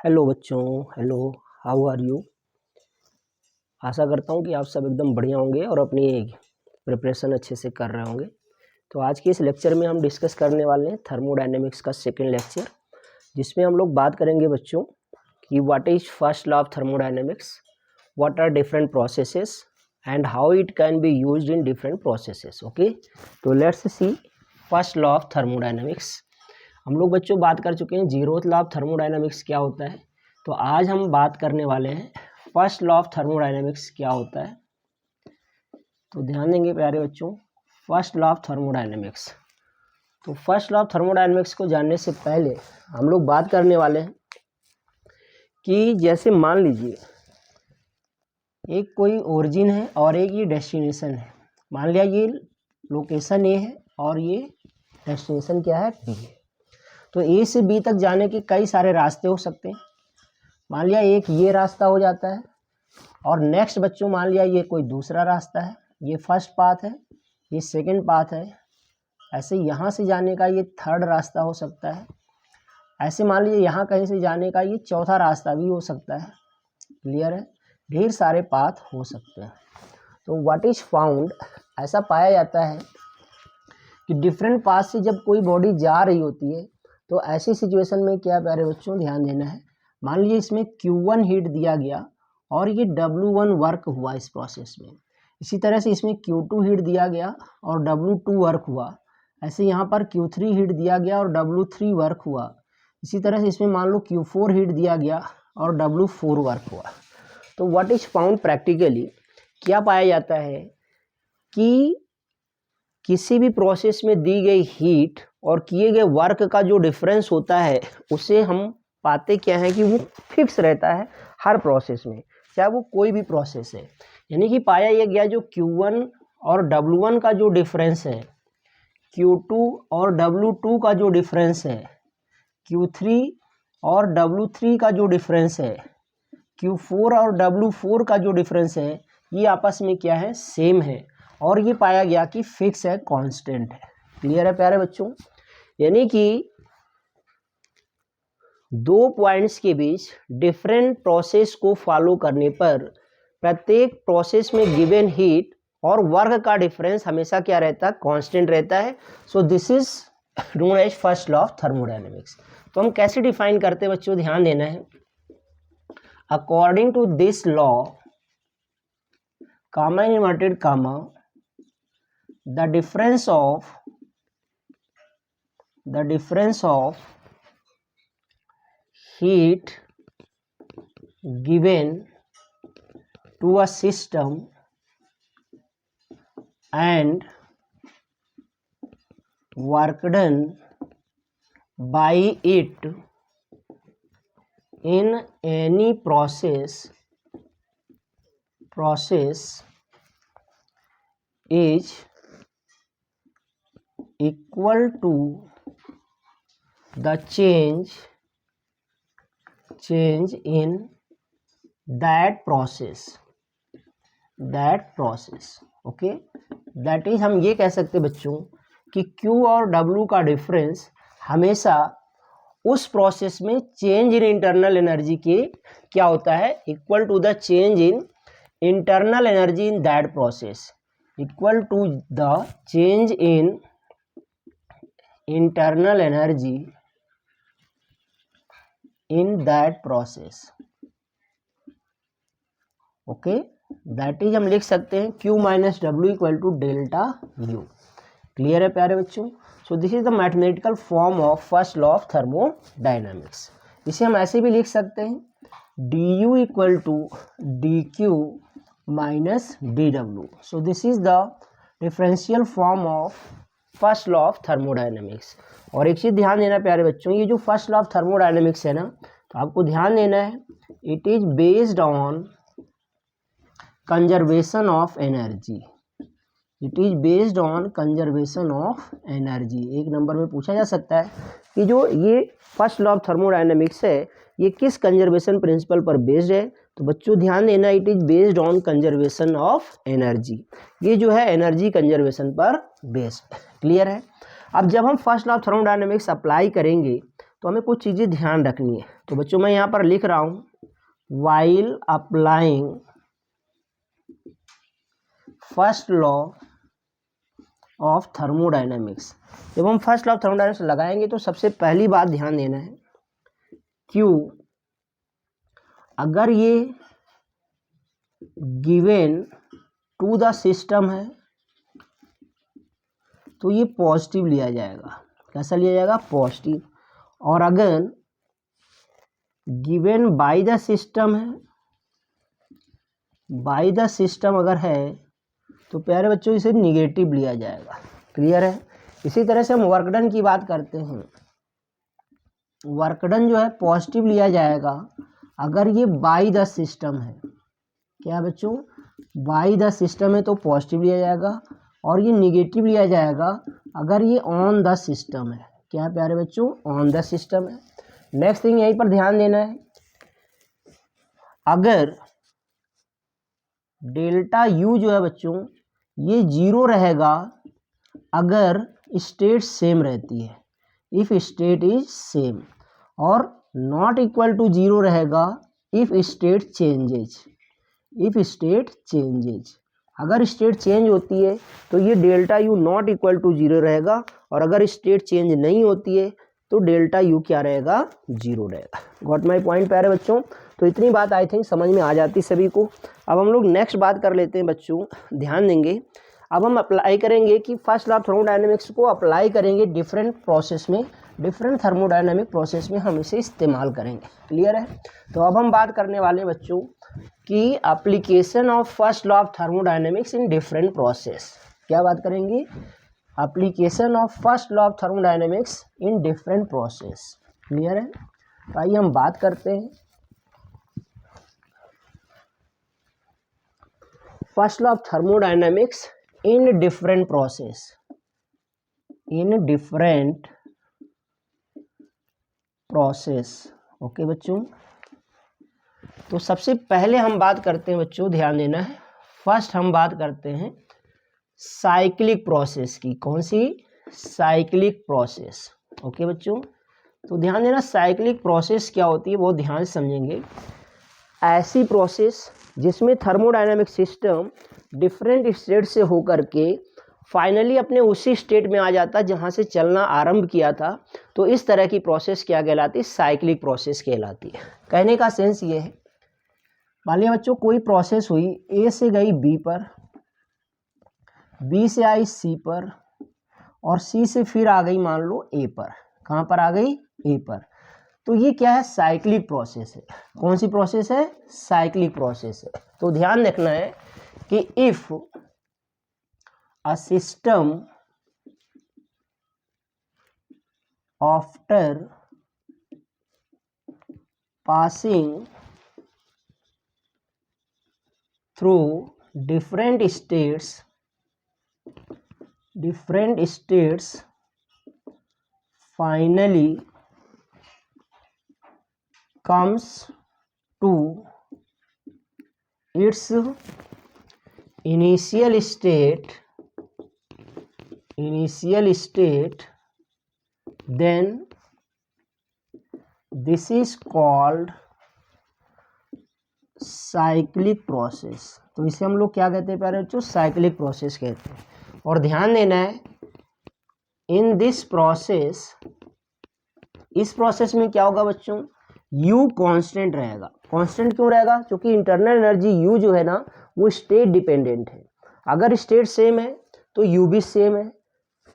Hello बच्चों, hello, how are you. आशा करता हूँ कि आप सब एकदम बढ़िया होंगे और अपनी प्रिपरेशन अच्छे से कर रहे होंगे। तो आज के इस लेक्चर में हम डिस्कस करने वाले हैं थर्मोडायनेमिक्स का सेकंड लेक्चर, जिसमें हम लोग बात करेंगे बच्चों कि what is first law of thermodynamics, what are different processes and how it can be used in different processes. Okay, तो let's see first law of thermodynamics. हम लोग बच्चों बात कर चुके हैं जीरोथ लॉ ऑफ थर्मोडायनेमिक्स क्या होता है। तो आज हम बात करने वाले हैं फर्स्ट लॉ ऑफ थर्मोडायनेमिक्स क्या होता है। तो ध्यान देंगे प्यारे बच्चों, फर्स्ट लॉ ऑफ थर्मोडायनेमिक्स। तो फर्स्ट लॉ ऑफ थर्मोडायनेमिक्स को जानने से पहले हम लोग बात करने वाले हैं कि जैसे मान लीजिए एक कोई ओरिजिन है और एक ये डेस्टिनेशन है। मान लिया ये लोकेशन ए है और ये डेस्टिनेशन क्या है, बी है। तो ए से बी तक जाने के कई सारे रास्ते हो सकते हैं। मान लिया एक ये रास्ता हो जाता है और नेक्स्ट बच्चों मान लिया ये कोई दूसरा रास्ता है, ये फर्स्ट पाथ है, ये सेकंड पाथ है। ऐसे यहाँ से जाने का ये थर्ड रास्ता हो सकता है। ऐसे मान लीजिए यहाँ कहीं से जाने का ये चौथा रास्ता भी हो सकता है। क्लियर है, ढेर सारे पाथ हो सकते हैं। तो व्हाट इज फाउंड, ऐसा पाया जाता है कि डिफरेंट पाथ से जब कोई बॉडी जा रही होती है तो ऐसी सिचुएशन में क्या प्यारे बच्चों ध्यान देना है। मान लीजिए इसमें Q1 हीट दिया गया और ये W1 वर्क हुआ इस प्रोसेस में। इसी तरह से इसमें Q2 हीट दिया गया और W2 वर्क हुआ। ऐसे यहाँ पर Q3 हीट दिया गया और W3 वर्क हुआ। इसी तरह से इसमें मान लो Q4 हीट दिया गया और W4 वर्क हुआ। तो व्हाट इज फाउंड प्रैक्टिकली, क्या पाया जाता है कि किसी भी प्रोसेस में दी गई हीट और किए गए वर्क का जो डिफरेंस होता है उसे हम पाते क्या है कि वो फिक्स रहता है हर प्रोसेस में, चाहे वो कोई भी प्रोसेस है। यानी कि पाया यह गया जो Q1 और W1 का जो डिफरेंस है, Q2 और W2 का जो डिफरेंस है, Q3 और W3 का जो डिफरेंस है, Q4 और W4 का जो डिफरेंस है, ये आपस में क्या है, सेम है। और ये पाया गया कि फिक्स है, कांस्टेंट है। क्लियर है प्यारे बच्चों। यानी कि दो पॉइंट्स के बीच डिफरेंट प्रोसेस को फॉलो करने पर प्रत्येक प्रोसेस में गिवन हीट और वर्क का डिफरेंस हमेशा क्या रहता है, कांस्टेंट रहता है। So this is known as first law of thermodynamics. तो हम कैसे डिफाइन करते हैं बच्चों, ध्यान देना है। According to this law, comma in inverted comma, the difference of heat given to a system and work done by it in any process is equal to the change in that process. Okay, that is हम ये कह सकते बच्चों कि Q और W का difference हमेशा उस प्रोसेस में चेंज इन इंटरनल एनर्जी के क्या होता है, equal to the change in internal energy in that process, equal to the change in internal energy in that process. Okay, that is हम लिख सकते हैं Q minus W equal to delta U। Clear है प्यारे बच्चों। So this is the mathematical form of first law of thermodynamics. इसे हम ऐसे भी लिख सकते हैं du equal to dq minus dw। So this is the differential form of first law of thermodynamics. और एक चीज़ ध्यान देना प्यारे बच्चों, ये जो फर्स्ट लॉ ऑफ थर्मोडायनामिक्स है ना, तो आपको ध्यान देना है it is based on conservation of energy. It is based on conservation of energy. एक नंबर में पूछा जा सकता है कि जो ये फर्स्ट लॉ ऑफ थर्मोडायनेमिक्स है ये किस कंजर्वेशन प्रिंसिपल पर बेस्ड है। तो बच्चों ध्यान देना, it is based on conservation of energy. ये जो है एनर्जी कंजर्वेशन पर बेस्ड। क्लियर है। अब जब हम first law of thermodynamics apply करेंगे तो हमें कुछ चीज़ें ध्यान रखनी है। तो बच्चों मैं यहाँ पर लिख रहा हूँ while applying first law of thermodynamics. जब हम फर्स्ट लॉ ऑफ थर्मोडायनेमिक्स लगाएंगे तो सबसे पहली बात ध्यान देना है, क्यू अगर ये गिवन टू द सिस्टम है तो ये पॉजिटिव लिया जाएगा। कैसा लिया जाएगा? पॉजिटिव। और अगर गिवन बाय द सिस्टम है, बाय द सिस्टम अगर है तो प्यारे बच्चों इसे निगेटिव लिया जाएगा। क्लियर है? इसी तरह से हम वर्क डन की बात करते हैं, वर्क डन जो है पॉजिटिव लिया जाएगा अगर ये बाय द सिस्टम है। क्या बच्चों? बाय द सिस्टम है तो पॉजिटिव लिया जाएगा, और ये निगेटिव लिया जाएगा अगर ये ऑन द सिस्टम है। क्या है प्यारे बच्चों? ऑन द सिस्टम है। नेक्स्ट थिंग यहीं पर ध्यान देना है, अगर डेल्टा यू जो है बच्चों ये 0 रहेगा अगर स्टेट सेम रहती है, इफ स्टेट इज सेम, और नॉट इक्वल टू 0 रहेगा if state changes, if state changes. अगर स्टेट चेंज होती है तो ये delta U not equal to 0 रहेगा, और अगर स्टेट चेंज नहीं होती है तो डेल्टा यू क्या रहेगा? 0 रहेगा। गॉट माई पॉइंट प्यारे बच्चों? तो इतनी बात आई थिंक समझ में आ जाती सभी को। अब हम लोग नेक्स्ट बात कर लेते हैं बच्चों, ध्यान देंगे। अब हम अप्लाई करेंगे कि फर्स्ट लॉ ऑफ थर्मोडायनेमिक्स को अप्लाई करेंगे डिफरेंट प्रोसेस में, डिफरेंट थर्मोडायनेमिक प्रोसेस में हम इसे इस्तेमाल करेंगे। क्लियर है? तो अब हम बात करने वाले हैं बच्चों कि application of first law of thermodynamics in different process. क्या बात करेंगे? Application of first law of thermodynamics in different process. Clear है? तो आइए हम बात करते हैं first law of thermodynamics in different process, in different process. Okay बच्चों, तो सबसे पहले हम बात करते हैं बच्चों, ध्यान देना है, फर्स्ट हम बात करते हैं साइक्लिक प्रोसेस की। कौन सी? Cyclic process. ओके बच्चों, तो ध्यान देना, साइक्लिक प्रोसेस क्या होती है वो ध्यान से समझेंगे। ऐसी प्रोसेस जिसमें थर्मोडायनामिक सिस्टम डिफरेंट स्टेट से होकर के फाइनली अपने उसी स्टेट में आ जाता जहां से चलना आरंभ किया था, तो इस तरह की प्रोसेस क्या कहलाती है? साइक्लिक प्रोसेस कहलाती है। कहने का सेंस ये है, मान लिया बच्चों कोई प्रोसेस हुई, ए से गई बी पर, बी से आई सी पर, और सी से फिर आ गई मान लो ए पर। कहाँ पर आ गई? ए पर। तो ये क्या है? साइक्लिक प्रोसेस है। कौन सी प्रोसेस है? साइक्लिक प्रोसेस है। तो ध्यान रखना है कि if a system after passing through different states finally comes to its initial state, then this is called cyclic process. तो इसे हम लोग क्या कहते हैं प्यारे बच्चों? साइक्लिक प्रोसेस कहते हैं। और ध्यान देना है, इन दिस प्रोसेस, इस प्रोसेस में क्या होगा बच्चों? U कांस्टेंट रहेगा। कांस्टेंट क्यों रहेगा? क्योंकि इंटरनल एनर्जी U जो है ना वो स्टेट डिपेंडेंट है। अगर स्टेट सेम है तो U भी सेम है।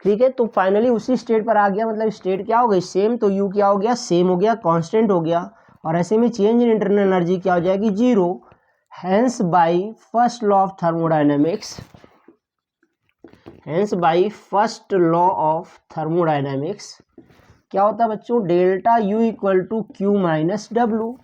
ठीक है, तो फाइनली उसी स्टेट पर आ गया, मतलब स्टेट क्या हो गई? सेम, तो U क्या हो गया? सेम हो गया, कांस्टेंट हो गया, और ऐसे में चेंज इन इंटरनल एनर्जी क्या हो जाएगी? 0। Hence by first law of thermodynamics, hence by first law of thermodynamics क्या होता है बच्चों? Delta U equal to Q minus W.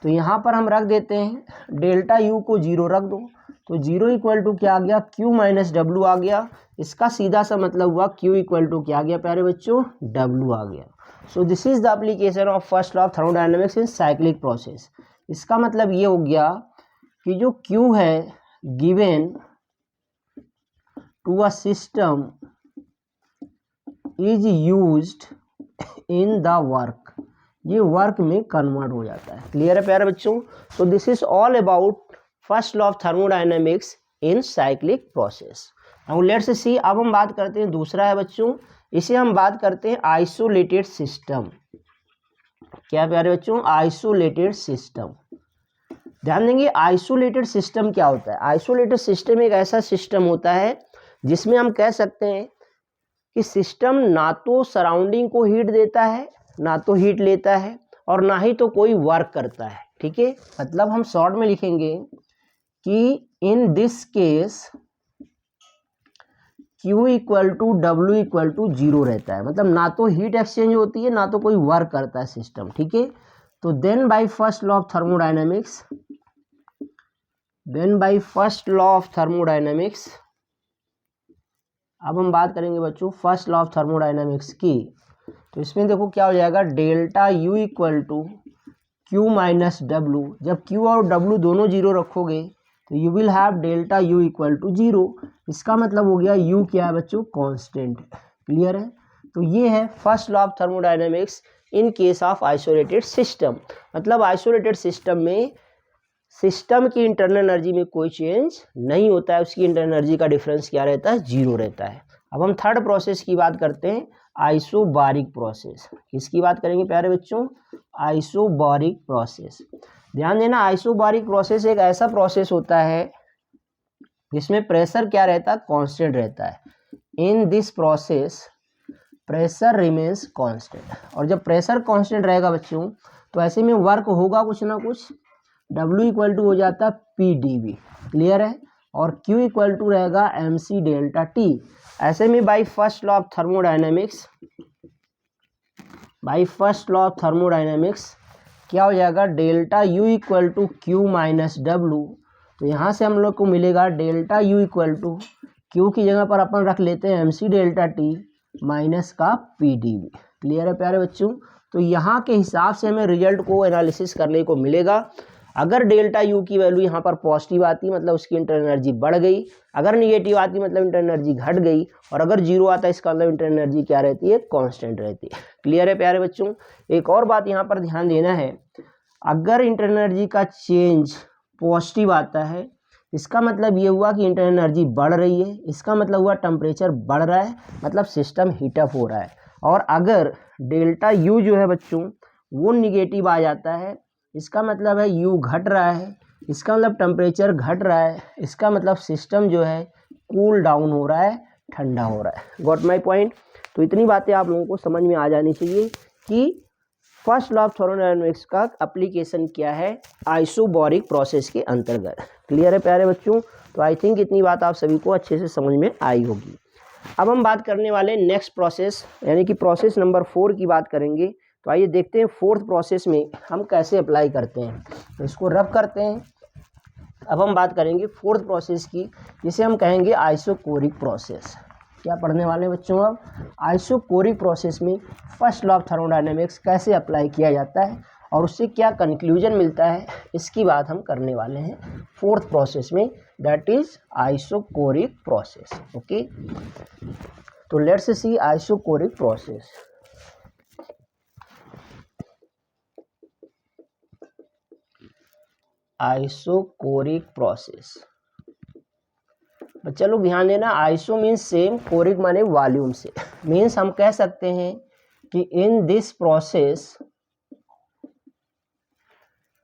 तो यहाँ पर हम रख देते हैं डेल्टा यू को 0 रख दो, तो 0 इक्वल टू क्या आ गया? क्यू माइनस डब्लू आ गया। इसका सीधा सा मतलब हुआ क्यू इक्वल टू क्या आ गया प्यारे बच्चों? डब्लू आ गया। So this is the application of first law of thermodynamics in cyclic process. इसका मतलब ये हो गया कि जो क्यू है given to a system is used in the work, ये वर्क में कन्वर्ट हो जाता है। क्लियर है प्यारे बच्चों? तो this is all about first law of thermodynamics in cyclic process. Now let's see, अब हम बात करते हैं दूसरा है बच्चों, इसे हम बात करते हैं आइसोलेटेड सिस्टम। क्या प्यारे बच्चों? Isolated system. ध्यान देंगे आइसोलेटेड सिस्टम क्या होता है। आइसोलेटेड सिस्टम एक ऐसा सिस्टम होता है जिसमें हम कह सकते हैं कि सिस्टम ना तो सराउंडिंग को हीट देता है, ना तो हीट लेता है, और ना ही तो कोई वर्क करता है। ठीक है, मतलब हम शॉर्ट में लिखेंगे कि in this case Q equal to W equal to 0 रहता है। मतलब ना तो हीट एक्सचेंज होती है, ना तो कोई वर्क करता है सिस्टम। ठीक है, तो then by first law of thermodynamics, अब हम बात करेंगे बच्चों फर्स्ट लॉ ऑफ थर्मोडायनेमिक्स की। तो इसमें देखो क्या हो जाएगा, delta U equal to Q minus W. जब Q और W दोनों 0 रखोगे तो you will have delta U equal to 0। इसका मतलब हो गया U क्या है बच्चों? कांस्टेंट। क्लियर है? तो ये है first law of thermodynamics in case of isolated system. मतलब आइसोलेटेड सिस्टम में सिस्टम की इंटरनल एनर्जी में कोई चेंज नहीं होता है, उसकी इंटरनल एनर्जी का डिफरेंस क्या रहता है? 0 रहता है। अब हम थर्ड प्रोसेस की बात करते हैं, आइसोबारिक प्रोसेस। किसकी बात करेंगे प्यारे बच्चों? Isobaric process. ध्यान देना, आइसोबारिक प्रोसेस एक ऐसा प्रोसेस होता है जिसमें प्रेशर क्या रहता है? कांस्टेंट रहता है। इन this process pressure remains constant. और जब प्रेशर कांस्टेंट रहेगा बच्चों तो ऐसे में वर्क होगा कुछ ना कुछ। W इक्वल टू हो जाता है PdV। क्लियर है? और Q इक्वल टू रहेगा MC डेल्टा T। ऐसे में by first law of thermodynamics क्या हो जाएगा? Delta U equal to Q minus W. तो यहाँ से हम लोग को मिलेगा delta U equal to Q की जगह पर अपन रख लेते हैं MC डेल्टा T माइनस का PdV। क्लियर है प्यारे बच्चों? तो यहाँ के हिसाब से हमें रिजल्ट को एनालिसिस करने को मिलेगा। अगर डेल्टा U की वैल्यू यहाँ पर पॉजिटिव आती मतलब उसकी इंटरनल एनर्जी बढ़ गई, अगर निगेटिव आती मतलब इंटरनल एनर्जी घट गई, और अगर 0 आता है इसका मतलब इंटरनल एनर्जी क्या रहती है? कांस्टेंट रहती है। क्लियर है प्यारे बच्चों? एक और बात यहाँ पर ध्यान देना है, अगर इंटरनल एनर्जी का चेंज पॉजिटिव आता है इसका मतलब ये हुआ कि इंटरनल एनर्जी बढ़ रही है, इसका मतलब हुआ टेम्परेचर बढ़ रहा है, मतलब सिस्टम हीटअप हो रहा है। और अगर डेल्टा U जो है बच्चों वो निगेटिव आ जाता है, इसका मतलब है U घट रहा है, इसका मतलब टेम्परेचर घट रहा है, इसका मतलब सिस्टम जो है कूल डाउन हो रहा है, ठंडा हो रहा है। Got my point? तो इतनी बातें आप लोगों को समझ में आ जानी चाहिए कि फर्स्ट लॉ ऑफ थर्मोडायनेमिक्स का एप्लीकेशन क्या है आइसोबारिक प्रोसेस के अंतर्गत। क्लियर है प्यारे बच्चों? तो आई थिंक इतनी बात आप सभी को अच्छे से समझ में आई होगी। अब हम बात करने वाले नेक्स्ट प्रोसेस, यानी कि प्रोसेस नंबर 4 की बात करेंगे। तो आइए देखते हैं फोर्थ प्रोसेस में हम कैसे अप्लाई करते हैं। तो इसको रब करते हैं। अब हम बात करेंगे फोर्थ प्रोसेस की, जिसे हम कहेंगे आइसोकोरिक प्रोसेस। क्या पढ़ने वाले बच्चों? अब आइसोकोरिक प्रोसेस में फर्स्ट लॉ ऑफ थर्मोडायनेमिक्स कैसे अप्लाई किया जाता है और उससे क्या कंक्लूजन मिलता है, इसकी बात हम करने वाले हैं फोर्थ प्रोसेस में, that is isochoric process. Okay, तो let's see isochoric process. Isochoric process, बच्चा लोग ध्यान देना, आइसो मीन्स सेम, कोरिक माने वॉल्यूम से। मीन्स हम कह सकते हैं कि in this process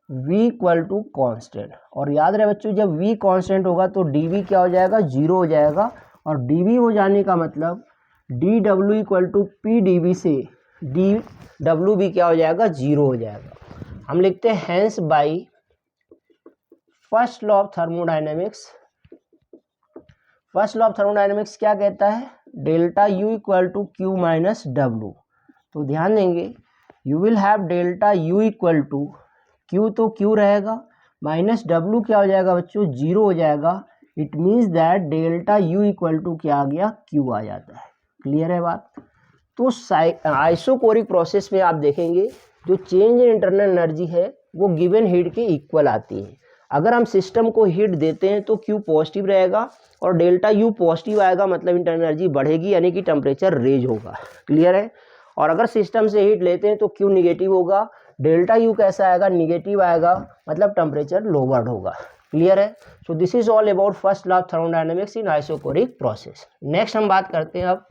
V equal to constant. और याद रहे बच्चों, जब V कॉन्स्टेंट होगा तो dV क्या हो जाएगा? 0 हो जाएगा। और dV हो जाने का मतलब dW इक्वल टू PdV से dW भी क्या हो जाएगा? 0 हो जाएगा। हम लिखते हैं hence by first law of thermodynamics. First law of thermodynamics क्या कहता है? Delta U equal to Q minus W. तो ध्यान देंगे, you will have delta U equal to Q, तो Q रहेगा, माइनस W क्या हो जाएगा बच्चों? 0 हो जाएगा। It means that delta U equal to क्या आ गया? Q आ जाता है। क्लियर है बात? तो आइसोकोरिक प्रोसेस में आप देखेंगे जो चेंज इन इंटरनल एनर्जी है वो गिवन हीट के इक्वल आती है। अगर हम सिस्टम को हीट देते हैं तो Q पॉजिटिव रहेगा और डेल्टा U पॉजिटिव आएगा, मतलब इंटरनल एनर्जी बढ़ेगी, यानी कि टेम्परेचर रेज होगा। क्लियर है? और अगर सिस्टम से हीट लेते हैं तो क्यू निगेटिव होगा, डेल्टा यू कैसा आएगा, निगेटिव आएगा, मतलब टेम्परेचर लोवर्ड होगा। क्लियर है? So this is all about first law of thermodynamics in isochoric process. Next हम बात करते हैं अब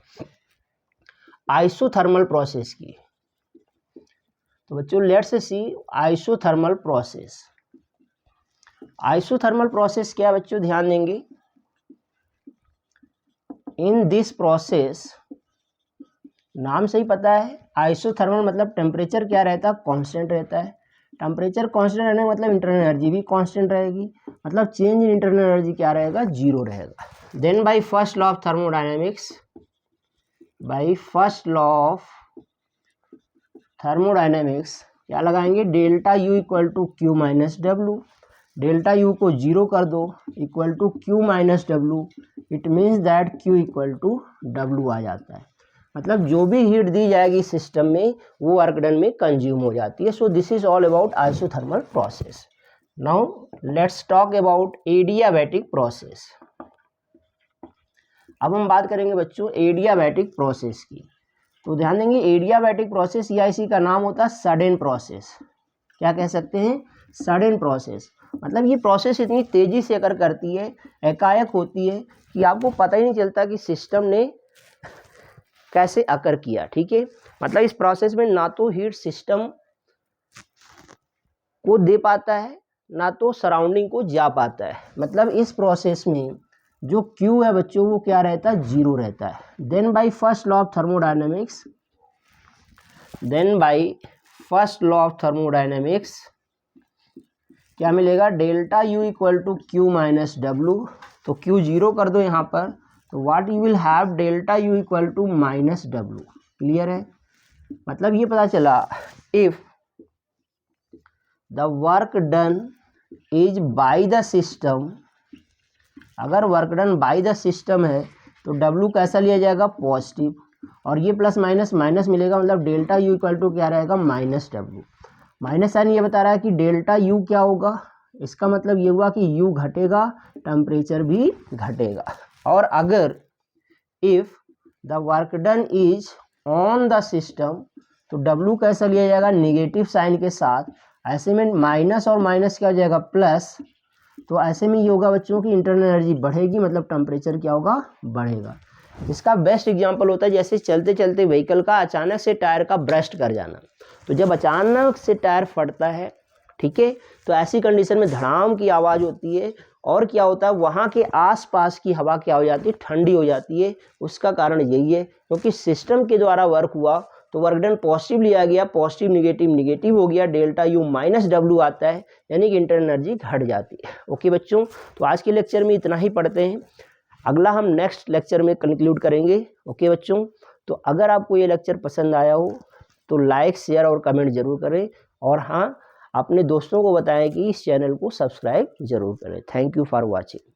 आइसोथर्मल प्रोसेस की। तो बच्चों let's see isothermal process. Isothermal process क्या है बच्चों, ध्यान देंगे। इन दिस प्रोसेस, नाम से ही पता है आइसोथर्मल मतलब टेम्परेचर क्या रहता है, कांस्टेंट रहता है। टेम्परेचर कांस्टेंट रहने का मतलब इंटरनल एनर्जी भी कांस्टेंट रहेगी, मतलब चेंज इन इंटरनल एनर्जी क्या रहेगा, जीरो रहेगा। Then by first law of thermodynamics, by first law of thermodynamics क्या लगाएंगे, delta U equal to Q minus W. Delta U को जीरो कर दो, equal to Q minus W. It means that Q equal to W आ जाता है, मतलब जो भी हीट दी जाएगी सिस्टम में वो वर्क डन में कंज्यूम हो जाती है। So this is all about isothermal process. Now let's talk about adiabatic process. अब हम बात करेंगे बच्चों एडियाबैटिक प्रोसेस की। तो ध्यान देंगे एडियाबैटिक प्रोसेस या इसी का नाम होता है सडन प्रोसेस। क्या कह सकते हैं, सडन प्रोसेस। मतलब ये प्रोसेस इतनी तेजी से अगर करती है, एकाएक होती है कि आपको पता ही नहीं चलता कि सिस्टम ने कैसे अकर किया। ठीक है, मतलब इस प्रोसेस में ना तो हीट सिस्टम को दे पाता है ना तो सराउंडिंग को जा पाता है। मतलब इस प्रोसेस में जो Q है बच्चों वो क्या रहता है, जीरो रहता है। Then by first law of thermodynamics, then by first law of thermodynamics क्या मिलेगा, delta U equal to Q minus W. तो क्यू जीरो कर दो यहाँ पर, तो what you will have, delta U equal to minus W. Clear है? मतलब ये पता चला if the work done is by the system, अगर work done by the system है तो डब्लू कैसा लिया जाएगा, पॉजिटिव, और ये प्लस माइनस माइनस मिलेगा, मतलब डेल्टा यू इक्वल टू क्या रहेगा, माइनस डब्लू। माइनस साइन ये बता रहा है कि डेल्टा यू क्या होगा, इसका मतलब ये हुआ कि यू घटेगा, टेम्परेचर भी घटेगा। और अगर if the work done is on the system तो डब्लू कैसा लिया जाएगा, निगेटिव साइन के साथ। ऐसे में माइनस और माइनस क्या हो जाएगा, प्लस। तो ऐसे में ये होगा बच्चों की इंटरनल एनर्जी बढ़ेगी, मतलब टेम्परेचर क्या होगा, बढ़ेगा। इसका बेस्ट एग्जांपल होता है जैसे चलते चलते व्हीकल का अचानक से टायर का ब्रस्ट कर जाना। तो जब अचानक से टायर फटता है, ठीक है, तो ऐसी कंडीशन में धड़ाम की आवाज़ होती है, और क्या होता है वहाँ के आसपास की हवा क्या हो जाती है, ठंडी हो जाती है। उसका कारण यही है क्योंकि सिस्टम के द्वारा वर्क हुआ तो वर्क डन पॉजिटिव लिया गया, पॉजिटिव निगेटिव निगेटिव हो गया, डेल्टा यू माइनस डब्लू आता है, यानी कि इंटरनल एनर्जी घट जाती है। ओके बच्चों, तो आज के लेक्चर में इतना ही पढ़ते हैं, अगला हम नेक्स्ट लेक्चर में कंक्लूड करेंगे। ओके बच्चों, तो अगर आपको ये लेक्चर पसंद आया हो तो लाइक शेयर और कमेंट जरूर करें, और हाँ अपने दोस्तों को बताएं कि इस चैनल को सब्सक्राइब जरूर करें। Thank you for watching.